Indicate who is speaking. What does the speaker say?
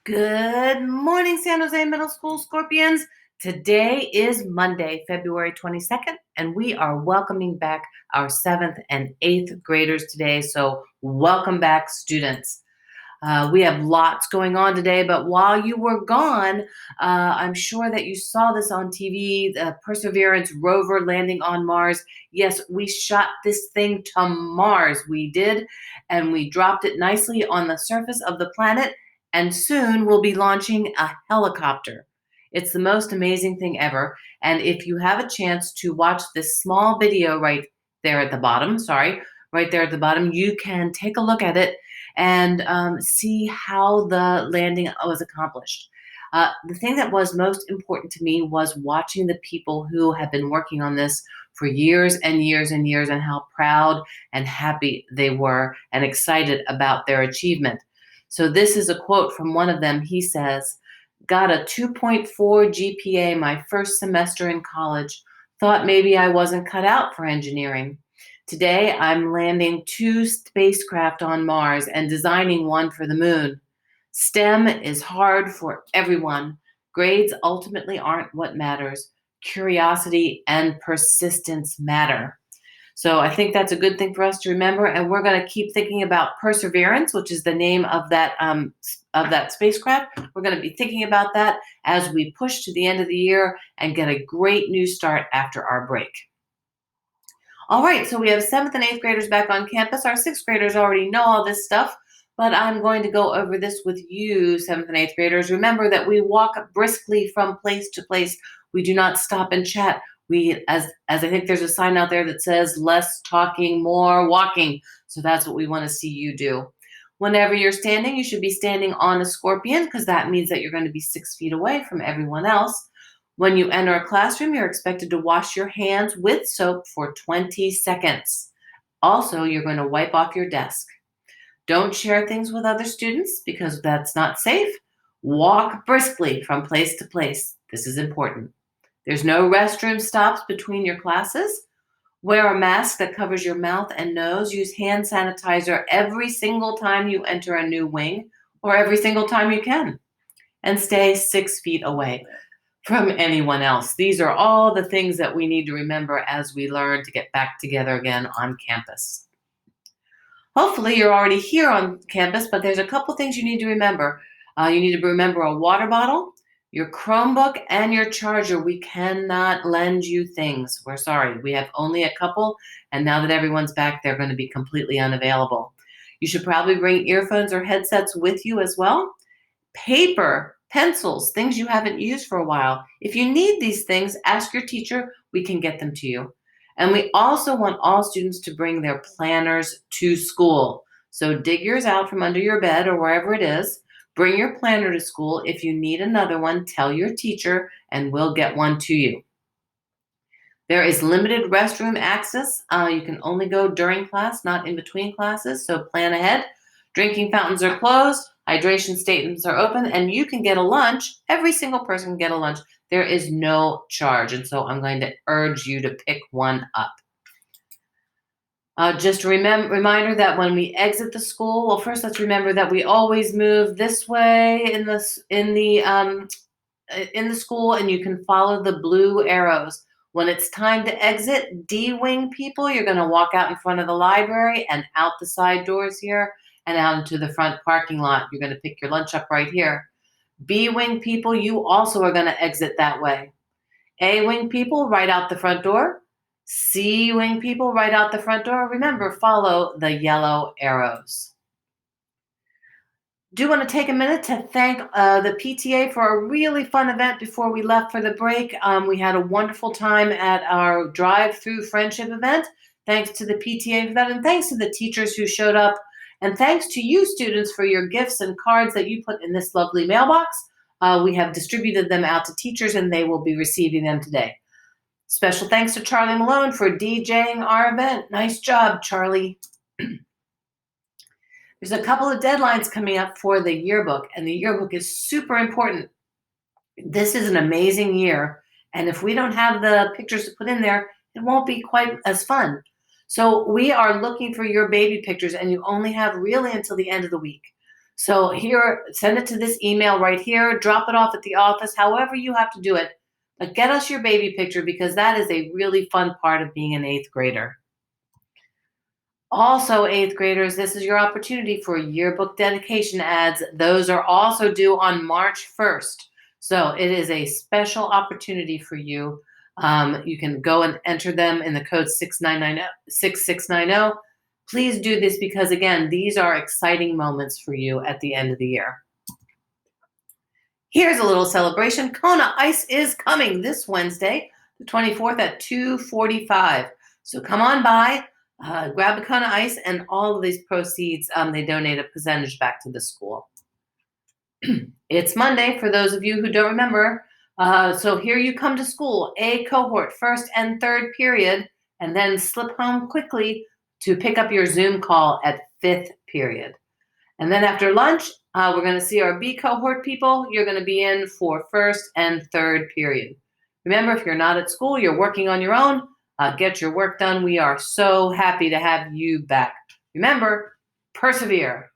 Speaker 1: Good morning, San Jose Middle School Scorpions. Today is Monday, February 22nd, and we are welcoming back our 7th and 8th graders today. So, welcome back, students. We have lots going on today, but while you were gone, I'm sure that you saw this on TV, the Perseverance rover landing on Mars. Yes, we shot this thing to Mars. We did, and we dropped it nicely on the surface of the planet, and soon we'll be launching a helicopter. It's the most amazing thing ever, and if you have a chance to watch this small video right there at the bottom, right there at the bottom, you can take a look at it and see how the landing was accomplished. The thing that was most important to me was watching the people who have been working on this for years and years and years, and how proud and happy they were and excited about their achievement. So this is a quote from one of them. He says, "Got a 2.4 GPA my first semester in college. Thought maybe I wasn't cut out for engineering. Today, I'm landing 2 spacecraft on Mars and designing one for the moon. STEM is hard for everyone. Grades ultimately aren't what matters. Curiosity and persistence matter." So I think that's a good thing for us to remember, and we're going to keep thinking about Perseverance, which is the name of that spacecraft. We're going to be thinking about that as we push to the end of the year and get a great new start after our break. All right, so we have 7th and 8th graders back on campus. Our 6th graders already know all this stuff, but I'm going to go over this with you, 7th and 8th graders. Remember that we walk briskly from place to place. We do not stop and chat. As I think there's a sign out there that says less talking, more walking. So that's what we want to see you do. Whenever you're standing, you should be standing on a scorpion, because that means that you're going to be 6 feet away from everyone else. When you enter a classroom, you're expected to wash your hands with soap for 20 seconds. Also, you're going to wipe off your desk. Don't share things with other students because that's not safe. Walk briskly from place to place. This is important. There's no restroom stops between your classes. Wear a mask that covers your mouth and nose. Use hand sanitizer every single time you enter a new wing, or every single time you can. And stay 6 feet away from anyone else. These are all the things that we need to remember as we learn to get back together again on campus. Hopefully you're already here on campus, but there's a couple things you need to remember. You need to remember a water bottle, your Chromebook, and your charger. We cannot lend you things. We're sorry. We have only a couple, and now that everyone's back, they're going to be completely unavailable. You should probably bring earphones or headsets with you as well. Paper, pencils, things you haven't used for a while. If you need these things, ask your teacher. We can get them to you. And we also want all students to bring their planners to school. So dig yours out from under your bed or wherever it is. Bring your planner to school. If you need another one, tell your teacher and we'll get one to you. There is limited restroom access. You can only go during class, not in between classes, so plan ahead. Drinking fountains are closed. Hydration stations are open, and you can get a lunch. Every single person can get a lunch. There is no charge, and so I'm going to urge you to pick one up. Just a reminder that when we exit the school, well, first let's remember that we always move this way in the school, and you can follow the blue arrows. When it's time to exit, D-wing people, you're going to walk out in front of the library and out the side doors here and out into the front parking lot. You're going to pick your lunch up right here. B-wing people, you also are going to exit that way. A-wing people, right out the front door. C-wing people, right out the front door. Remember, follow the yellow arrows. Do want to take a minute to thank the PTA for a really fun event before we left for the break. We had a wonderful time at our DriveThru Friendship event. Thanks to the PTA for that, and thanks to the teachers who showed up, and thanks to you students for your gifts and cards that you put in this lovely mailbox. We have distributed them out to teachers, and they will be receiving them today. Special thanks to Charlie Malone for DJing our event. Nice job, Charlie. There's a couple of deadlines coming up for the yearbook, and the yearbook is super important. This is an amazing year, and if we don't have the pictures to put in there, it won't be quite as fun. So we are looking for your baby pictures, and you only have really until the end of the week. So here, send it to this email right here, drop it off at the office, however you have to do it. But get us your baby picture because that is a really fun part of being an eighth grader. Also, eighth graders, this is your opportunity for yearbook dedication ads. Those are also due on March 1st. So it is a special opportunity for you. You can go and enter them in the code 6690. Please do this because, again, these are exciting moments for you at the end of the year. Here's a little celebration. Kona Ice is coming this Wednesday, the 24th at 2:45. So come on by, grab a Kona Ice, and all of these proceeds, they donate a percentage back to the school. It's Monday for those of you who don't remember. So here you come to school, A cohort, first and third period, and then slip home quickly to pick up your Zoom call at fifth period. And then after lunch, we're going to see our B cohort people. You're going to be in for first and third period. Remember, if you're not at school, you're working on your own. Get your work done. We are so happy to have you back. Remember, persevere.